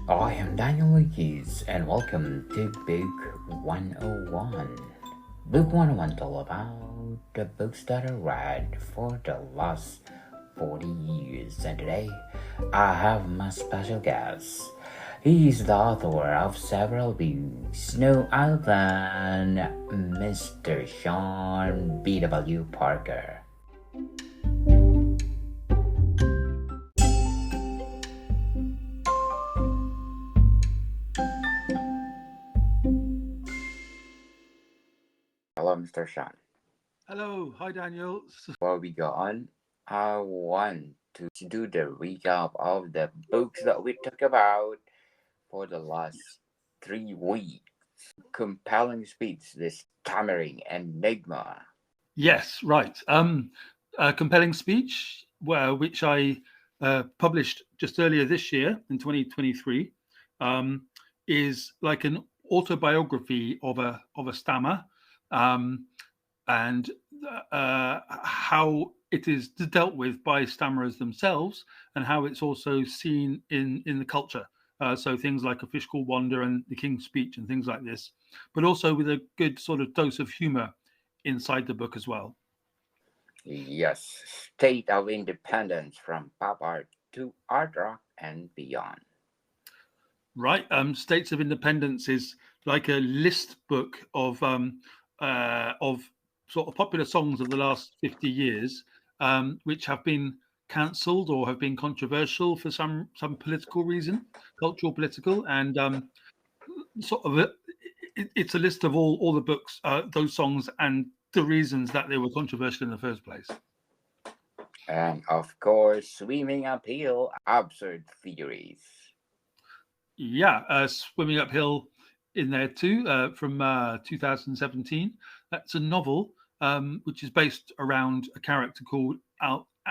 I am Daniel and welcome to Book 101. Book 101 is all about the books that I read for the last 40 years, and today I have my special guest. He is the author of several books, Snow Island, Mr. Sean B.W. Parker. Hello, Mr. Sean. Hello, hi Daniel. Before we go on, I want to do the recap of the books that we talked about for the last 3 weeks. Compelling speech, the stammering enigma. Yes, right. A compelling speech, which I published just earlier this year in 2023, um, is like an autobiography of a stammer, um, and how it is dealt with by stammerers themselves, and how it's also seen in the culture. So things like A Fish Called Wanda and The King's Speech and things like this, but also with a good sort of dose of humor inside the book as well. Yes, state of independence from pop art to art rock and beyond. Right. States of Independence is like a list book of sort of popular songs of the last 50 years, which have been cancelled or have been controversial for some political reason, cultural, political, and sort of it's a list of all the books, those songs, and the reasons that they were controversial in the first place. And of course, swimming uphill, absurd theories. Yeah, Swimming Uphill in there too, from 2017. That's a novel which is based around a character called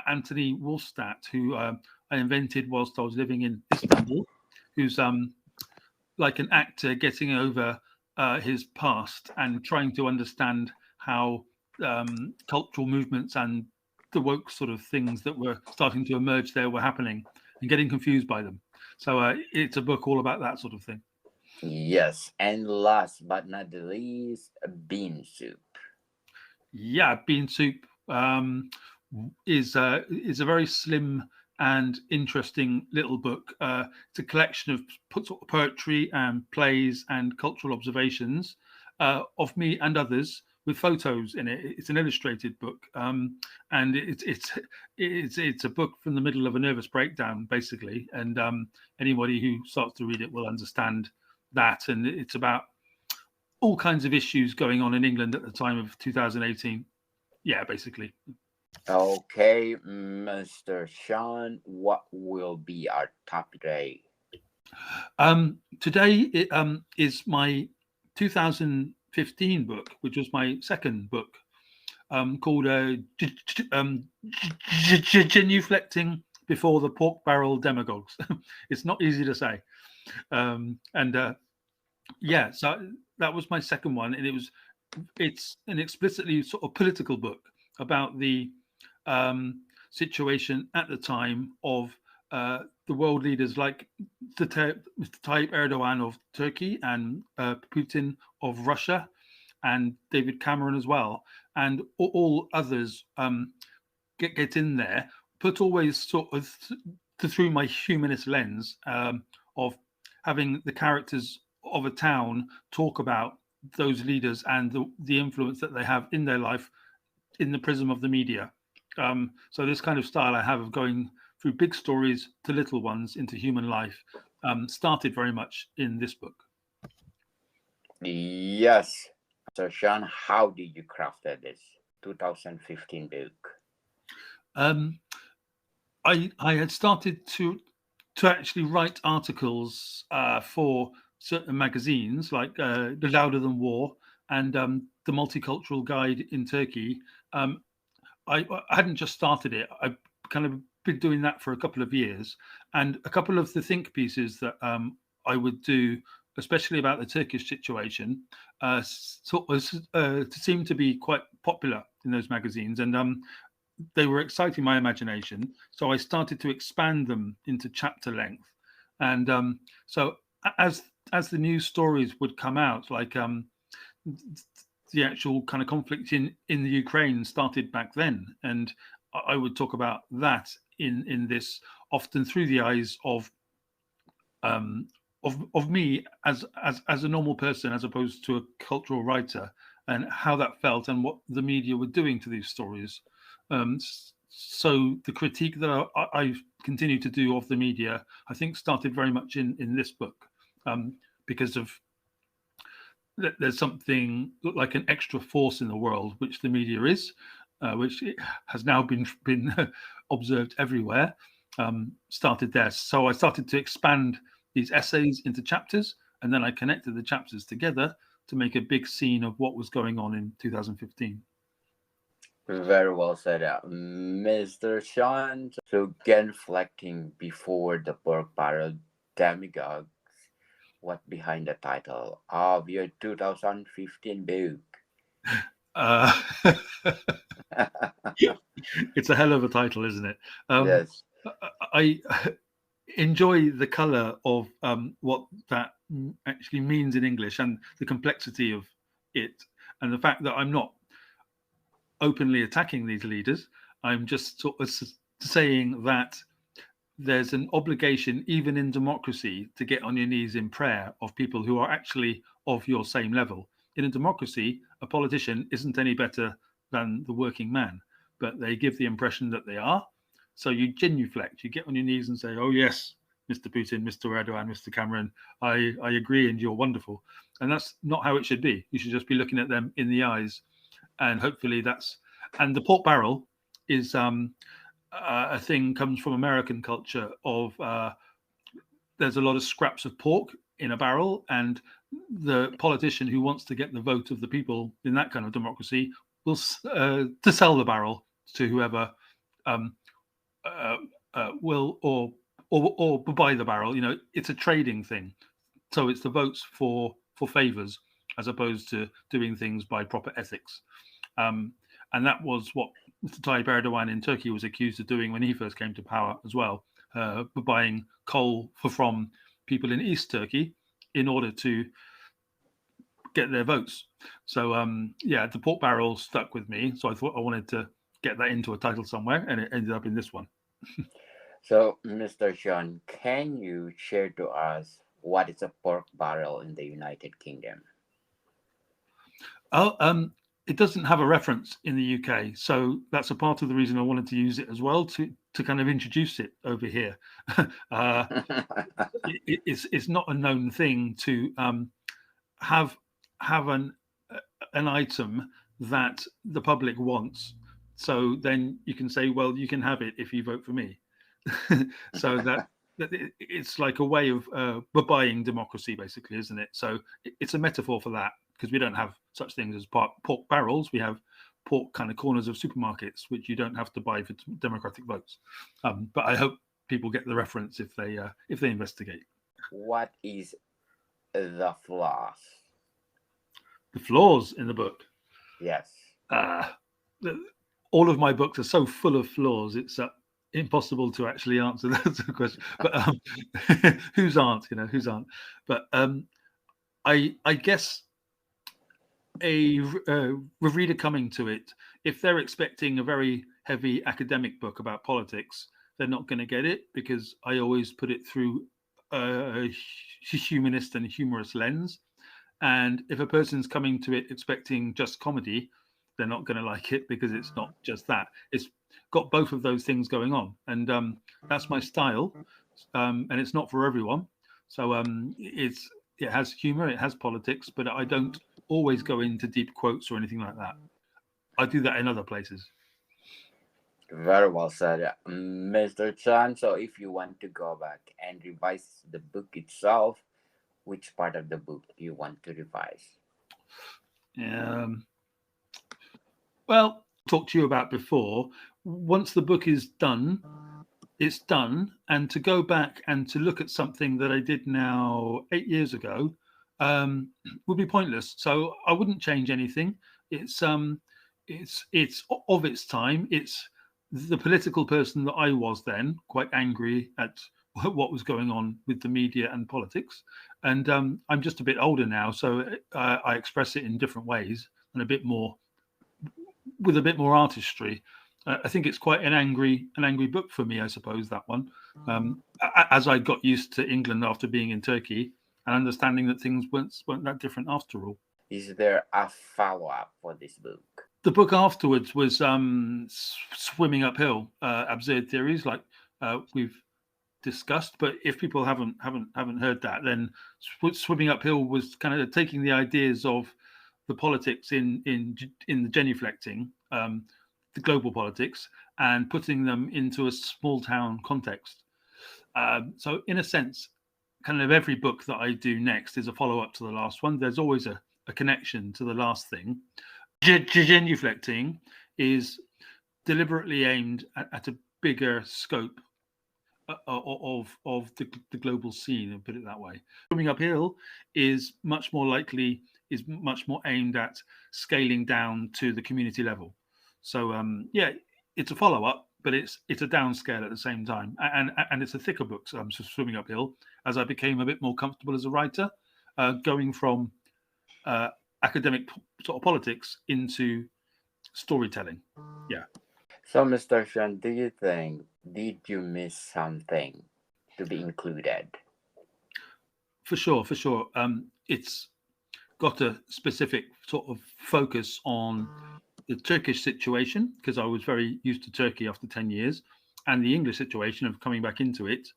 Anthony Wolstadt, who I invented whilst I was living in Istanbul, who's like an actor getting over his past and trying to understand how cultural movements and the woke sort of things that were starting to emerge there were happening and getting confused by them. So it's a book all about that sort of thing. Yes, and last but not the least, bean soup. Yeah, Bean Soup is a very slim and interesting little book. It's a collection of sort of poetry and plays and cultural observations of me and others with photos in it. It's an illustrated book, and it's a book from the middle of a nervous breakdown, basically. And anybody who starts to read it will understand that. And it's about all kinds of issues going on in England at the time of 2018. Yeah, basically. Okay, Mr. Sean, what will be our topic today? Today is my 2015 book, which was my second book, called Genuflecting Before the Pork Barrel Demagogues. It's not easy to say. And yeah, so that was my second one. And it's an explicitly sort of political book about the situation at the time of the world leaders like Mr. Tayyip Erdogan of Turkey and Putin of Russia and David Cameron as well, and all others get in there, but always sort of through my humanist lens of having the characters of a town talk about those leaders and the influence that they have in their life in the prism of the media. So this kind of style I have of going through big stories to little ones into human life started very much in this book. Yes, Mr. Sean, how did you craft this 2015 book? Um, I had started to actually write articles for certain magazines like The Louder Than War and the Multicultural Guide in Turkey. Um, I hadn't just started it. I kind of been doing that for a couple of years, and a couple of the think pieces that I would do, especially about the Turkish situation, sort of seemed to be quite popular in those magazines, and they were exciting my imagination. So I started to expand them into chapter length, And so as the news stories would come out, like the actual kind of conflict in the Ukraine started back then, and I would talk about that in this often through the eyes um, of me as a normal person, as opposed to a cultural writer, and how that felt and what the media were doing to these stories. So the critique that I've continued to do of the media, I think, started very much in this book, because of there's something like an extra force in the world, which the media is, which has now been observed everywhere. Started there, so I started to expand these essays into chapters, and then I connected the chapters together to make a big scene of what was going on in 2015. Very well said, Mr. Sean. So, genuflecting before the pork barrel demagogues. What behind the title of your 2015 book? Uh, it's a hell of a title, isn't it? Yes. I enjoy the color of what that actually means in English, and the complexity of it, and the fact that I'm not openly attacking these leaders. I'm just sort of saying that there's an obligation, even in democracy, to get on your knees in prayer of people who are actually of your same level. In a democracy, a politician isn't any better than the working man, but they give the impression that they are. So you genuflect, you get on your knees and say, "Oh yes, Mr. Putin, Mr. Erdogan, Mr. Cameron, I agree, and you're wonderful." And that's not how it should be. You should just be looking at them in the eyes, and hopefully that's. And the pork barrel is a thing comes from American culture of there's a lot of scraps of pork in a barrel, and the politician who wants to get the vote of the people in that kind of democracy will to sell the barrel to whoever um, will or buy the barrel. You know, it's a trading thing, so it's the votes for favors as opposed to doing things by proper ethics. Um, and that was what Mr. Tayyip Erdogan in Turkey was accused of doing when he first came to power as well, buying coal from people in East Turkey in order to get their votes. So yeah, the pork barrel stuck with me. So I thought I wanted to get that into a title somewhere, and it ended up in this one. So, Mr. Sean, can you share to us what is a pork barrel in the United Kingdom? Oh, it doesn't have a reference in the UK, so that's a part of the reason I wanted to use it as well to kind of introduce it over here. uh, it's not a known thing to have an item that the public wants. So then you can say, well, you can have it if you vote for me. So that it's like a way of buying democracy, basically, isn't it? So it's a metaphor for that, because we don't have such things as pork barrels. We have pork kind of corners of supermarkets, which you don't have to buy for democratic votes. But I hope people get the reference if they investigate. What is the flaws? The flaws in the book. Yes. Uh, all of my books are so full of flaws. It's impossible to actually answer that question. But whose aren't? You know, whose aren't? But I guess a reader coming to it, if they're expecting a very heavy academic book about politics, they're not going to get it, because I always put it through a humanist and humorous lens. And if a person's coming to it expecting just comedy, they're not going to like it, because it's not just that. It's got both of those things going on, and that's my style. And it's not for everyone. So it has humor, it has politics, but I don't always go into deep quotes or anything like that. I do that in other places. Very well said, Mr. Chan. So, if you want to go back and revise the book itself, which part of the book do you want to revise? Well, talked to you about before. Once the book is done, it's done, and to go back and to look at something that I did now 8 years ago would be pointless. So I wouldn't change anything. It's of its time. It's the political person that I was then, quite angry at what was going on with the media and politics. And I'm just a bit older now, so I express it in different ways and a bit more with a bit more artistry. I think it's quite an angry book for me, I suppose, that one. As I got used to England after being in Turkey and understanding that things weren't that different after all. Is there a follow-up for this book? The book afterwards was Swimming Uphill, Absurd Theories, like we've discussed. But if people haven't heard that, then Swimming Uphill was kind of taking the ideas of the politics in the genuflecting, the global politics, and putting them into a small town context. So in a sense, kind of every book that I do next is a follow up to the last one. There's always a connection to the last thing. Genuflecting is deliberately aimed at a bigger scope of the global scene, and put it that way. Swimming Uphill is much more aimed at scaling down to the community level. So yeah, it's a follow up, but it's a downscale at the same time, and it's a thicker book. So I'm Swimming Uphill as I became a bit more comfortable as a writer, going from academic sort of politics into storytelling. Yeah. So, Mr. Sean, do you think did you miss something to be included? For sure. It's got a specific sort of focus on the Turkish situation, because I was very used to Turkey after 10 years, and the English situation of coming back into it,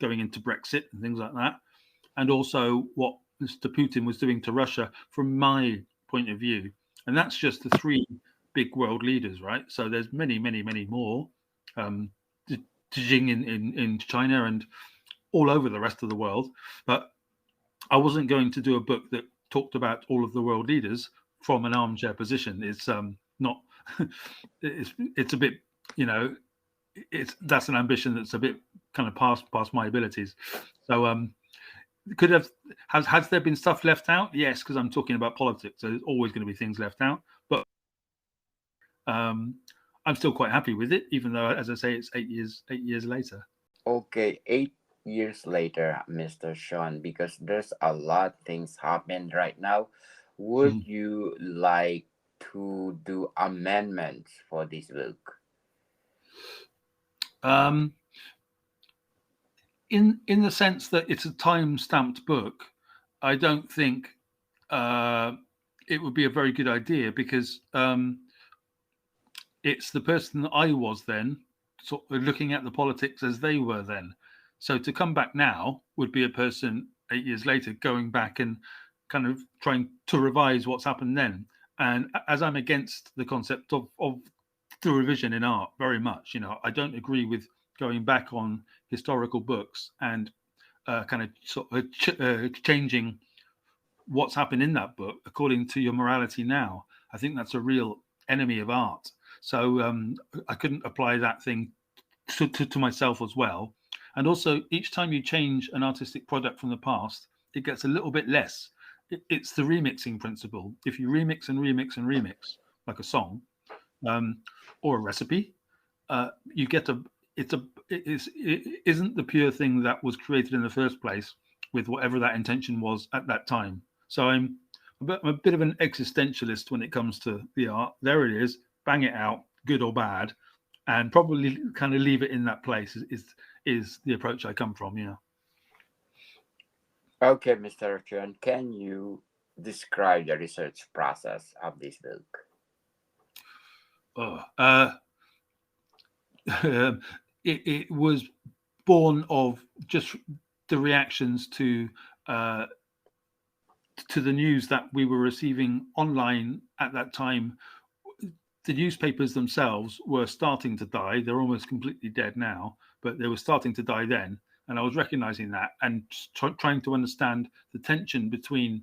going into Brexit and things like that, and also what Mr. Putin was doing to Russia from my point of view. And that's just the three big world leaders, right? So there's many more. Xi in China and all over the rest of the world. But I wasn't going to do a book that talked about all of the world leaders from an armchair position. It's not. It's a bit, that's an ambition that's a bit kind of past my abilities. So could have has there been stuff left out? Yes, because I'm talking about politics, so there's always going to be things left out. But I'm still quite happy with it, even though, as I say, it's 8 years later. Okay, 8 years later, Mr. Sean, because there's a lot things happened right now. Would you like to do amendments for this book? In the sense that it's a time-stamped book, I don't think it would be a very good idea, because it's the person that I was then, sort of looking at the politics as they were then. So to come back now would be a person 8 years later going back and kind of trying to revise what's happened then. And as I'm against the concept of the revision in art very much, I don't agree with going back on historical books and kind of sort of changing what's happened in that book according to your morality now. I think that's a real enemy of art. So I couldn't apply that thing to myself as well. And also, each time you change an artistic product from the past, it gets a little bit less. It's the remixing principle. If you remix and remix and remix, like a song or a recipe, you get it isn't the pure thing that was created in the first place with whatever that intention was at that time. So I'm a bit of an existentialist when it comes to the art. There it is, bang it out, good or bad, and probably kind of leave it in that place is the approach I come from. Yeah. Okay, Mr. Sean, can you describe the research process of this book? It was born of just the reactions to the news that we were receiving online at that time. The newspapers themselves were starting to die. They're almost completely dead now, but they were starting to die then. And I was recognizing that and trying to understand the tension between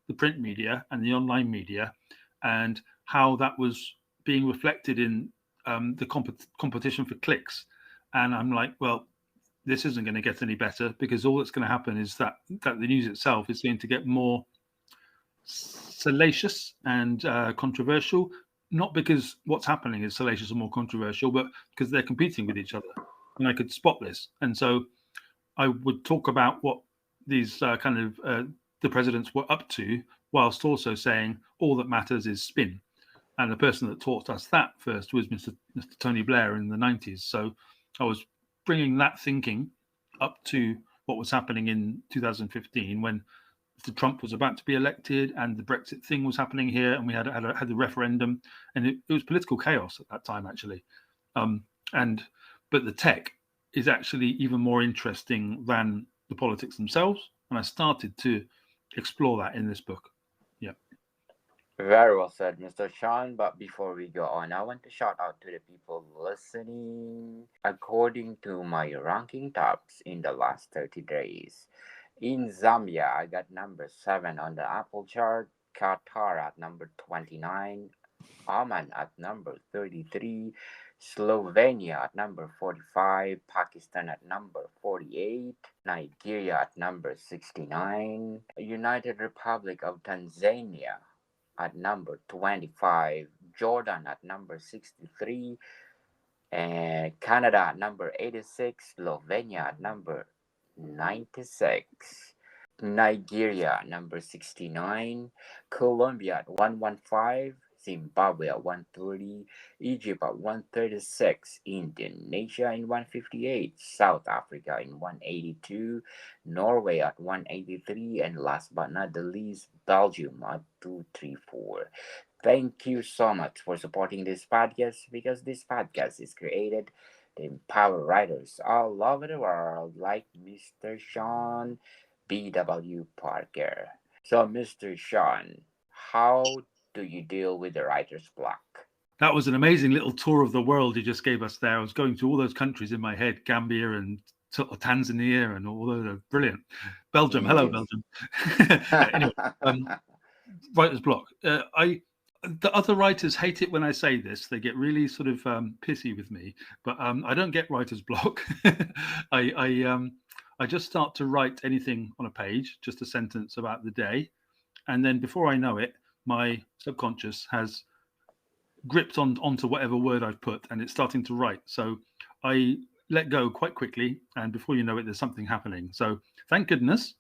the print media and the online media, and how that was being reflected in the competition for clicks. And I'm like, well, this isn't going to get any better, because all that's going to happen is that the news itself is going to get more salacious and controversial, not because what's happening is salacious or more controversial, but because they're competing with each other. And I could spot this. And so I would talk about what these the presidents were up to, whilst also saying all that matters is spin. And the person that taught us that first was Mr. Tony Blair in the 90s. So I was bringing that thinking up to what was happening in 2015 when Mr. Trump was about to be elected and the Brexit thing was happening here, and we had the referendum, and it was political chaos at that time actually. Um, and but the tech is actually even more interesting than the politics themselves, and I started to explore that in this book. Yeah. Very well said, Mr. Sean. But before we go on, I want to shout out to the people listening. According to my ranking tops in the last 30 days, in Zambia, I got number 7 on the Apple chart, Qatar at number 29, Oman at number 33, Slovenia at number 45, Pakistan at number 48, Nigeria at number 69, United Republic of Tanzania at number 25, Jordan at number 63, and Canada at number 86, Slovenia at number 96, Nigeria at number 69, Colombia at 115, Zimbabwe at 130, Egypt at 136, Indonesia in 158, South Africa in 182, Norway at 183, and last but not the least, Belgium at 234. Thank you so much for supporting this podcast, because this podcast is created to empower writers all over the world like Mr. Sean B.W. Parker. So, Mr. Sean, how do you deal with the writer's block? That was an amazing little tour of the world you just gave us there. I was going through all those countries in my head, Gambia and Tanzania and all those. Brilliant. Belgium. Hello, Yes. Belgium. Anyway, writer's block. The other writers hate it when I say this. They get really sort of pissy with me, but I don't get writer's block. I just start to write anything on a page, just a sentence about the day, and then before I know it, my subconscious has gripped onto whatever word I've put, and it's starting to write. So I let go quite quickly, and before you know it, there's something happening. So thank goodness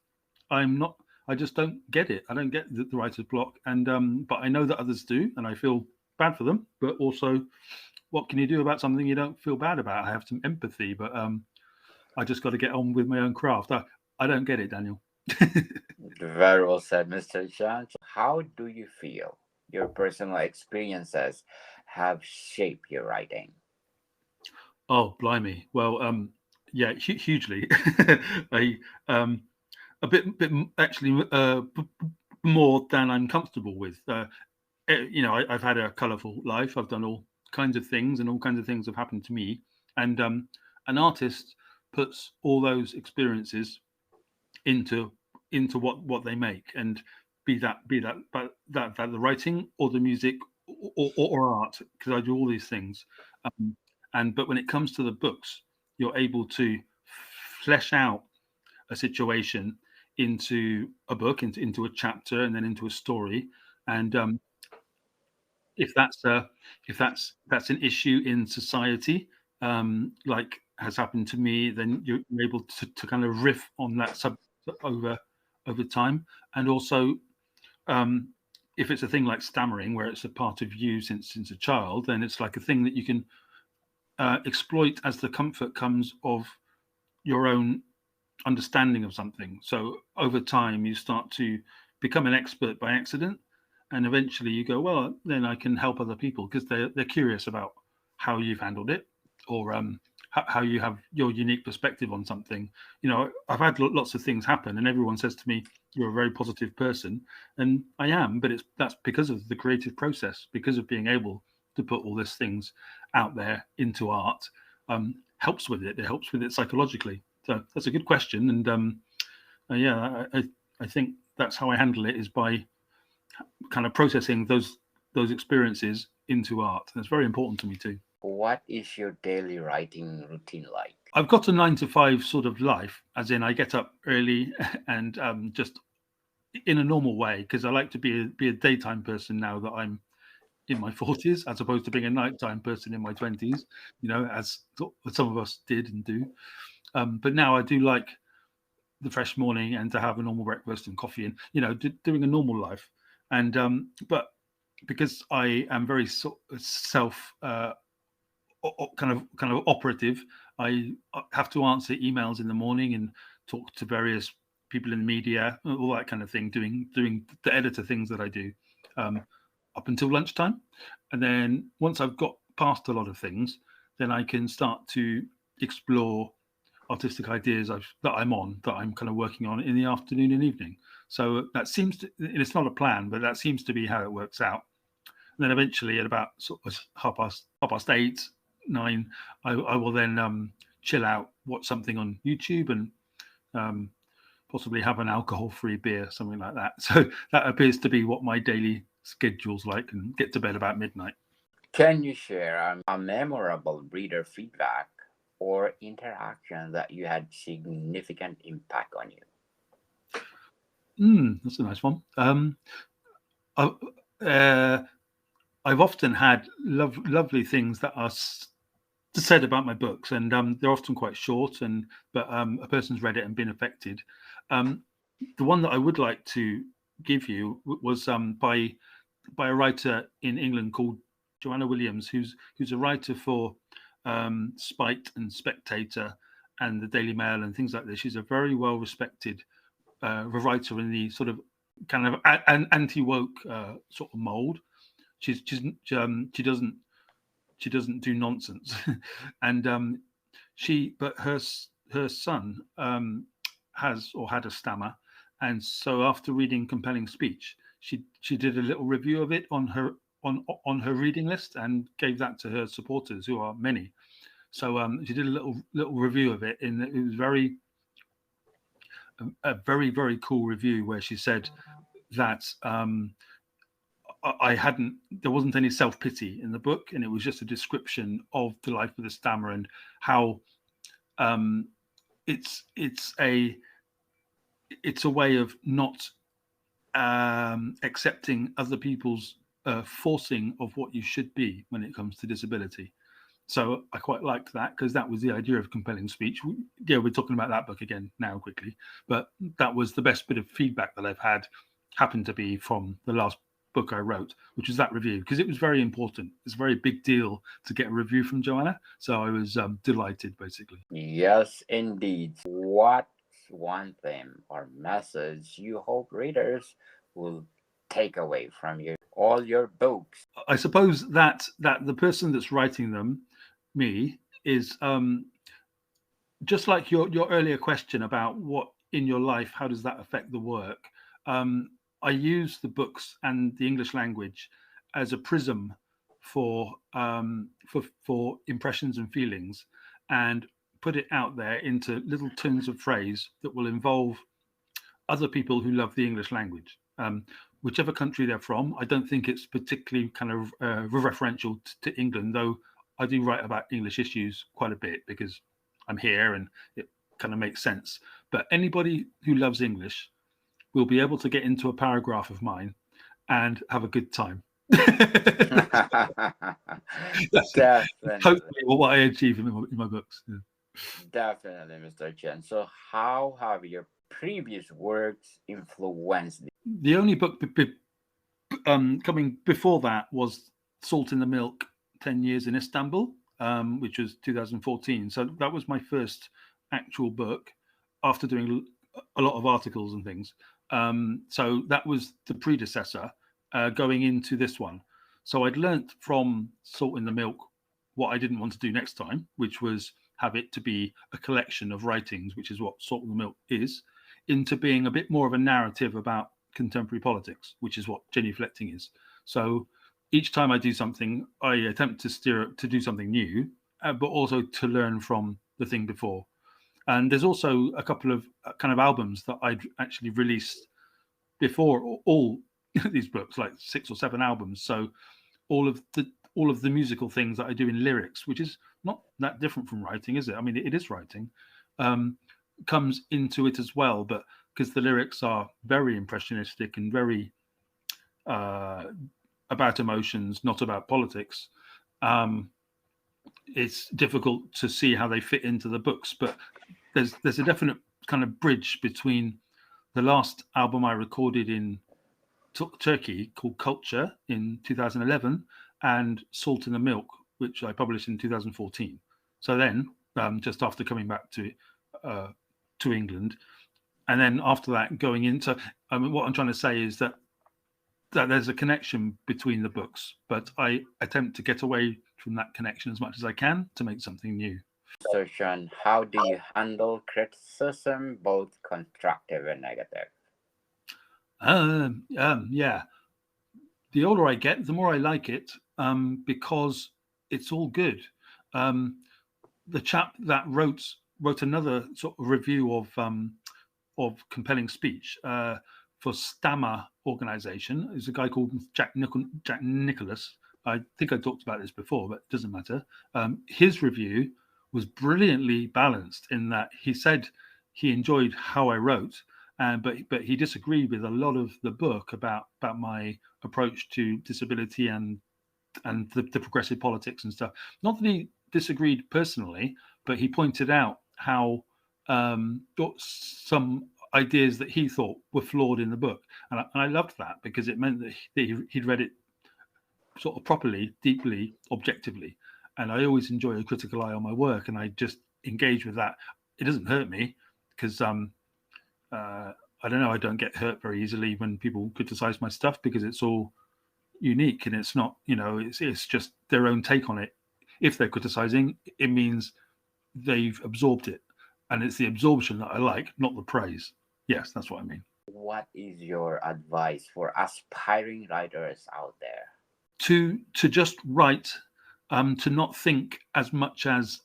I'm not. I just don't get it. I don't get the writer's block, and but I know that others do, and I feel bad for them. But also, what can you do about something you don't feel bad about? I have some empathy, but I just got to get on with my own craft. I don't get it, Daniel. Very well said, Mr. Sean. How do you feel your personal experiences have shaped your writing? Oh, blimey. Well, yeah, hugely. I a bit actually more than I'm comfortable with. I've had a colourful life. I've done all kinds of things, and all kinds of things have happened to me. And an artist puts all those experiences into what they make, and be that the writing or the music or art, because I do all these things. But when it comes to the books, you're able to flesh out a situation into a book, into a chapter, and then into a story. And if that's an issue in society, like has happened to me, then you're able to kind of riff on that subject over time. And also, if it's a thing like stammering, where it's a part of you since a child, then it's like a thing that you can exploit as the comfort comes of your own understanding of something. So over time, you start to become an expert by accident, and eventually you go, well, then I can help other people, because they're curious about how you've handled it, or how you have your unique perspective on something. I've had lots of things happen, and everyone says to me, "You're a very positive person," and I am. But that's because of the creative process, because of being able to put all these things out there into art. Helps with it. It helps with it psychologically. So that's a good question, and yeah, I think that's how I handle it, is by kind of processing those experiences into art. And it's very important to me too. What is your daily writing routine like? I've got a 9 to 5 sort of life, as in I get up early and just in a normal way, because I like to be a daytime person now that I'm in my 40s, as opposed to being a nighttime person in my 20s. As some of us did and do. But now I do like the fresh morning and to have a normal breakfast and coffee and doing a normal life. And but because I am very self kind of operative, I have to answer emails in the morning and talk to various people in the media, all that kind of thing, doing the editor things that I do up until lunchtime. And then once I've got past a lot of things, then I can start to explore artistic ideas that I'm kind of working on in the afternoon and evening. So that seems to, it's not a plan, but that seems to be how it works out. And then eventually at about sort of half past 8, 9, I will then chill out, watch something on YouTube, and possibly have an alcohol-free beer, something like that. So that appears to be what my daily schedule's like, and get to bed about midnight. Can you share a memorable reader feedback or interaction that you had significant impact on you? That's a nice one. I've often had lovely things that are said about my books, and they're often quite short, but a person's read it and been affected. The one that I would like to give you was by a writer in England called Joanna Williams, who's a writer for Spite and Spectator and the Daily Mail and things like this. She's a very well respected writer in the sort of kind of anti-woke sort of mold. She doesn't do nonsense, and but her son has or had a stammer, and so after reading Compelling Speech, she did a little review of it on her reading list and gave that to her supporters, who are many. So she did a little review of it, and it was a very, very cool review where she said that there wasn't any self-pity in the book, and it was just a description of the life with a stammer and how it's a way of not accepting other people's forcing of what you should be when it comes to disability. So I quite liked that, because that was the idea of Compelling Speech. We're talking about that book again now quickly, but that was the best bit of feedback that I've had, happened to be from the last book I wrote, which was that review, because it was very important. It's a very big deal to get a review from Joanna, so I was delighted, basically. Yes, indeed. What's one theme or message you hope readers will take away from all your books? I suppose that the person that's writing them, me, is just like your earlier question about what in your life, how does that affect the work? I use the books and the English language as a prism for impressions and feelings, and put it out there into little turns of phrase that will involve other people who love the English language, whichever country they're from. I don't think it's particularly kind of referential to England, though I do write about English issues quite a bit because I'm here and it kind of makes sense. But anybody who loves English will be able to get into a paragraph of mine and have a good time. Hopefully what I achieve in my books. Yeah. Definitely, Mr. Chen. So how have your previous works influenced? The only book coming before that was Salt in the Milk, 10 Years in Istanbul, which was 2014. So that was my first actual book after doing a lot of articles and things. So that was the predecessor going into this one. So I'd learnt from Salt in the Milk what I didn't want to do next time, which was have it to be a collection of writings, which is what Salt in the Milk is, into being a bit more of a narrative about contemporary politics, which is what Genuflecting is. So each time I do something, I attempt to steer it to do something new, but also to learn from the thing before. And there's also a couple of kind of albums that I'd actually released before all these books, like 6 or 7 albums. So all of the musical things that I do in lyrics, which is not that different from writing, is it? I mean, it is writing, comes into it as well, but because the lyrics are very impressionistic and very about emotions, not about politics, it's difficult to see how they fit into the books. But there's a definite kind of bridge between the last album I recorded in Turkey called Culture in 2011 and Salt in the Milk, which I published in 2014. So then, just after coming back to England, and then after that going into, what I'm trying to say is that there's a connection between the books, but I attempt to get away from that connection as much as I can to make something new. So, Sean, how do you handle criticism, both constructive and negative? Yeah. The older I get, the more I like it, because it's all good. The chap that wrote another sort of review of compelling speech for Stammer organization is a guy called Jack Nicholas. I think I talked about this before, but it doesn't matter. His review was brilliantly balanced in that he said he enjoyed how I wrote, but he disagreed with a lot of the book about my approach to disability and the progressive politics and stuff. Not that he disagreed personally, but he pointed out how some ideas that he thought were flawed in the book, and I loved that because it meant that he'd read it sort of properly, deeply, objectively. And I always enjoy a critical eye on my work, and I just engage with that. It doesn't hurt me because I don't know. I don't get hurt very easily when people criticize my stuff because it's all unique and it's not, it's just their own take on it. If they're criticizing, it means they've absorbed it, and it's the absorption that I like, not the praise. Yes, that's what I mean. What is your advice for aspiring writers out there? To just write, to not think as much as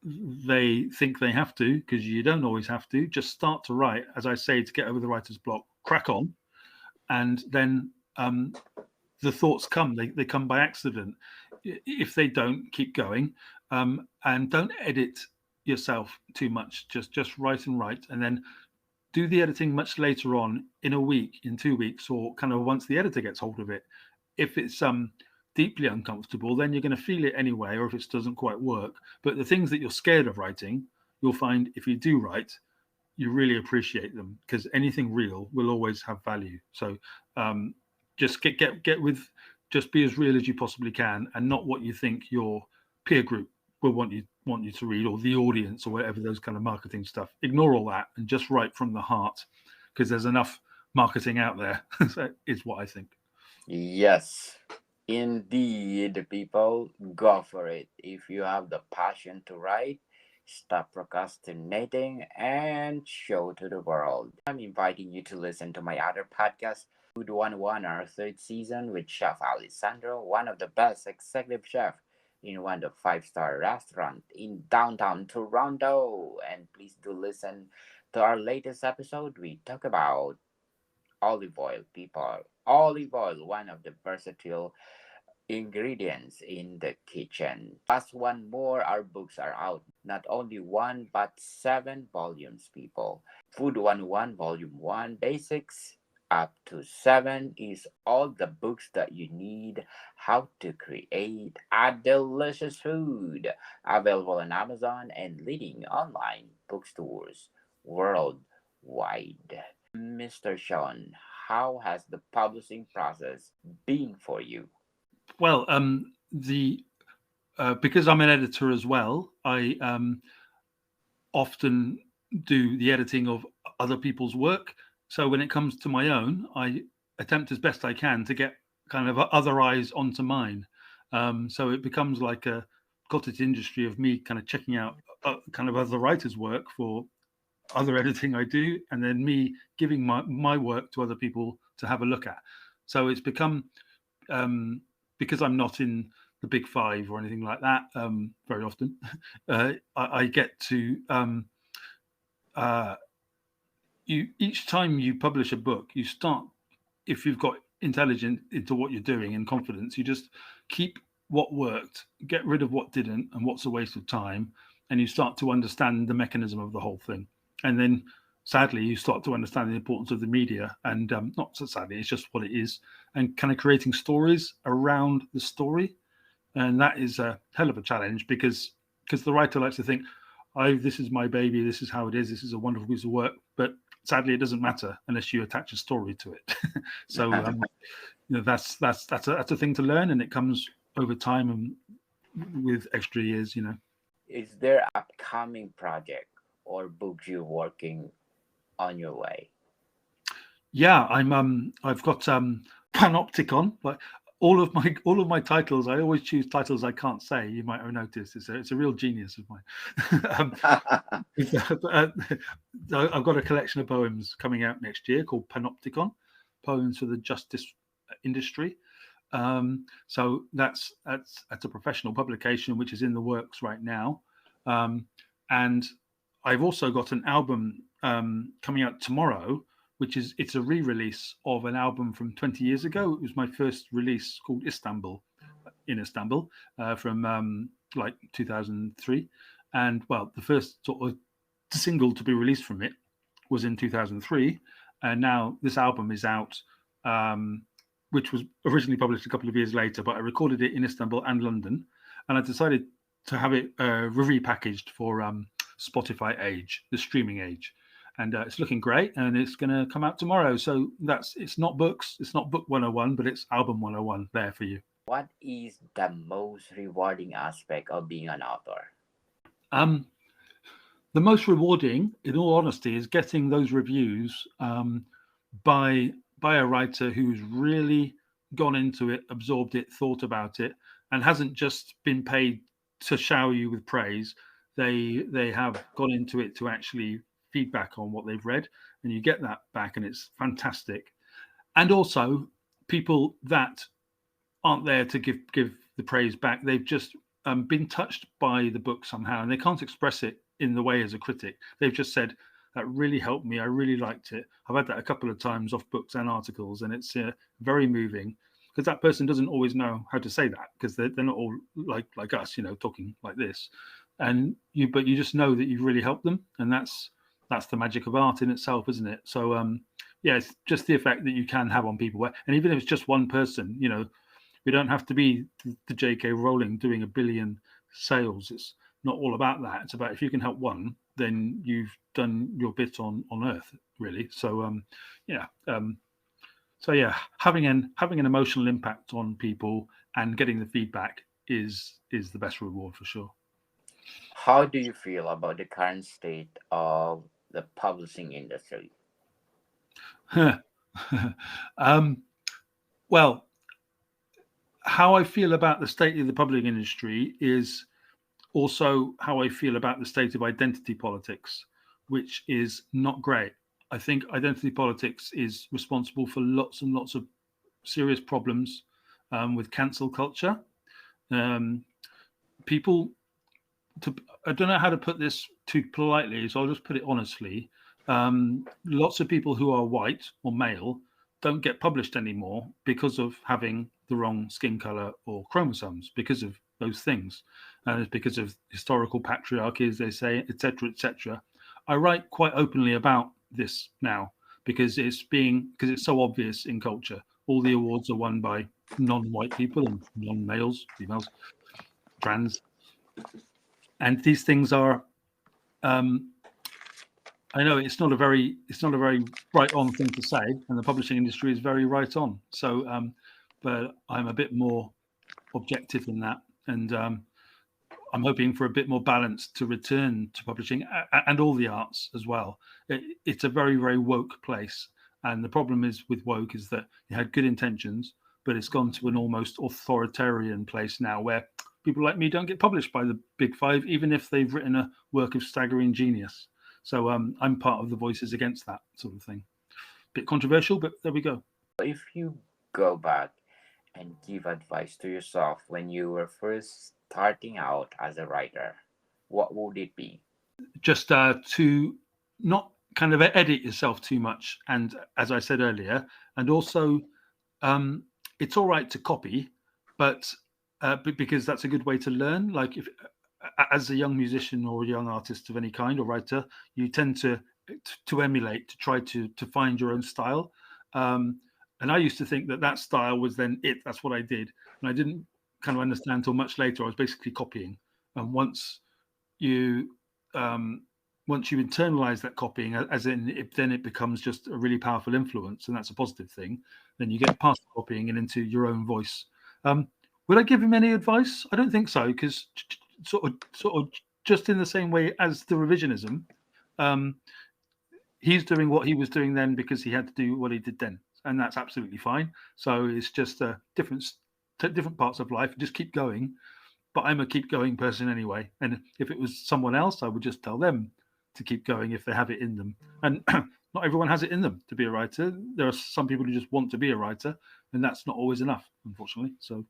they think they have to, because you don't always have to. Just start to write, as I say, to get over the writer's block. Crack on, and then the thoughts come. They come by accident. If they don't, keep going, and don't edit yourself too much. Just write, and then do the editing much later on, in a week, in 2 weeks, or kind of once the editor gets hold of it. If it's deeply uncomfortable, then you're going to feel it anyway, or if it doesn't quite work. But the things that you're scared of writing, you'll find if you do write, you really appreciate them, because anything real will always have value. So just get with, just be as real as you possibly can, and not what you think your peer group will want you to read, or the audience, or whatever, those kind of marketing stuff. Ignore all that and just write from the heart, because there's enough marketing out there. So is what I think. Yes, indeed, people, go for it. If you have the passion to write, stop procrastinating and show to the world. I'm inviting you to listen to my other podcast, Food 101, our third season, with Chef Alessandro, one of the best executive chefs in one of the five-star restaurant in downtown Toronto. And please do listen to our latest episode. We talk about olive oil, people. Olive oil, one of the versatile ingredients in the kitchen. Plus one more, our books are out. Not only one, but 7 volumes, people. Food 101, Volume 1, Basics, up to 7 is all the books that you need how to create a delicious food. Available on Amazon and leading online bookstores worldwide. Mr. Sean, how has the publishing process been for you? Well, because I'm an editor as well, I often do the editing of other people's work. So when it comes to my own, I attempt as best I can to get kind of other eyes onto mine. So it becomes like a cottage industry of me kind of checking out kind of other writers' work for other editing I do, and then me giving my work to other people to have a look at. So it's become, because I'm not in the big five or anything like that very often, I get to each time you publish a book, you start, if you've got intelligence into what you're doing and confidence, you just keep what worked, get rid of what didn't and what's a waste of time, and you start to understand the mechanism of the whole thing. And then sadly you start to understand the importance of the media, and not so sadly, it's just what it is, and kind of creating stories around the story. And that is a hell of a challenge, because the writer likes to think, this is my baby, this is how it is, this is a wonderful piece of work, but sadly it doesn't matter unless you attach a story to it. So that's a thing to learn, and it comes over time and with extra years. Is there upcoming project or books you're working on your way? Yeah, I've got Panopticon. Like all of my titles, I always choose titles I can't say. You might have noticed it's a real genius of mine. I've got a collection of poems coming out next year called Panopticon, poems for the justice industry. So that's a professional publication which is in the works right now, and I've also got an album coming out tomorrow, it's a re-release of an album from 20 years ago. It was my first release, called Istanbul, in Istanbul, from like 2003, and well, the first sort of single to be released from it was in 2003, and now this album is out, which was originally published a couple of years later, but I recorded it in Istanbul and London, and I decided to have it repackaged for Spotify age, the streaming age, and it's looking great, and it's going to come out tomorrow. So it's not books, it's not book 101, but it's album 101 there for you. What is the most rewarding aspect of being an author? The most rewarding, in all honesty, is getting those reviews by a writer who's really gone into it, absorbed it, thought about it, and hasn't just been paid to shower you with praise. They have gone into it to actually feedback on what they've read, and you get that back, and it's fantastic. And also people that aren't there to give the praise back. They've just been touched by the book somehow, and they can't express it in the way as a critic. They've just said, that really helped me, I really liked it. I've had that a couple of times off books and articles, and it's very moving, because that person doesn't always know how to say that, because they're not all like us, talking like this, but you just know that you've really helped them, and that's the magic of art in itself, isn't it? So yeah, it's just the effect that you can have on people, and even if it's just one person, we don't have to be the J.K. Rowling doing 1 billion sales. It's not all about that. It's about, if you can help one, then you've done your bit on earth, really. So so yeah, having an emotional impact on people and getting the feedback is the best reward, for sure. How do you feel about the current state of the publishing industry? Well, how I feel about the state of the publishing industry is also how I feel about the state of identity politics, which is not great. I think identity politics is responsible for lots and lots of serious problems with cancel culture. People, I don't know how to put this too politely, so I'll just put it honestly. Lots of people who are white or male don't get published anymore because of having the wrong skin color or chromosomes, because of those things, and it's because of historical patriarchy, as they say, etc., etc. I write quite openly about this now because it's so obvious in culture. All the awards are won by non-white people and non-males, females, trans, and these things are. I know it's not a very right on thing to say, and the publishing industry is very right on. So, but I'm a bit more objective than that, and I'm hoping for a bit more balance to return to publishing and all the arts as well. It's a very, very woke place, and the problem is with woke is that it had good intentions, but it's gone to an almost authoritarian place now, where people like me don't get published by the big five, even if they've written a work of staggering genius. So I'm part of the voices against that sort of thing. Bit controversial, but there we go. If you go back and give advice to yourself when you were first starting out as a writer, what would it be? Just to not kind of edit yourself too much, and as I said earlier, and also it's all right to copy, but because that's a good way to learn. Like, if as a young musician or a young artist of any kind or writer, you tend to emulate, to try to find your own style. And I used to think that style was then it. That's what I did, and I didn't kind of understand until much later. I was basically copying. And once you once you internalize that copying, as in then it becomes just a really powerful influence, and that's a positive thing. Then you get past copying and into your own voice. Would I give him any advice? I don't think so, because sort of just in the same way as the revisionism, um, he's doing what he was doing then because he had to do what he did then, and that's absolutely fine. So it's just different parts of life. Just keep going. But I'm a keep going person anyway. And if it was someone else, I would just tell them to keep going if they have it in them. And not everyone has it in them to be a writer. There are some people who just want to be a writer, and that's not always enough, unfortunately. So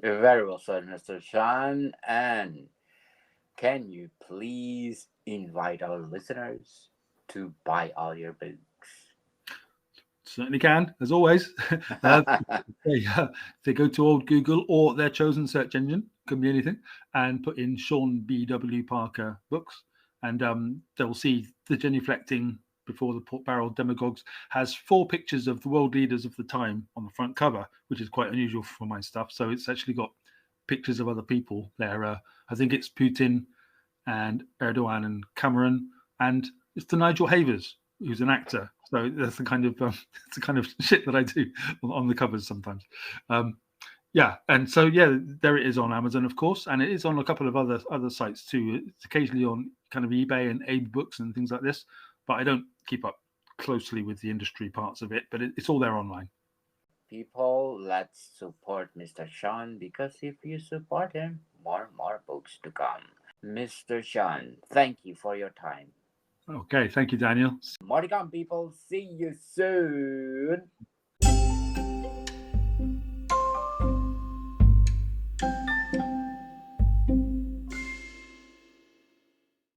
Very well said, Mr. Sean. And can you please invite our listeners to buy all your books? certainly can, as always. They go to old Google or their chosen search engine, can be anything, and put in Sean B.W. Parker books, and they'll see the Genuflecting before the Port Barrel Demagogues has 4 pictures of the world leaders of the time on the front cover, which is quite unusual for my stuff. So it's actually got pictures of other people there. I think it's Putin and Erdogan and Cameron, and it's the Nigel Havers, who's an actor. So that's the kind of it's the kind of shit that I do on the covers sometimes. Yeah, and so yeah, there it is on Amazon, of course, and it is on a couple of other sites too. It's occasionally on kind of eBay and Abe Books and things like this, but I don't keep up closely with the industry parts of it. But it's all there online. People, let's support Mr. Sean because if you support him, more books to come. Mr. Sean, thank you for your time. Okay, thank you, Daniel. More to come, people. See you soon.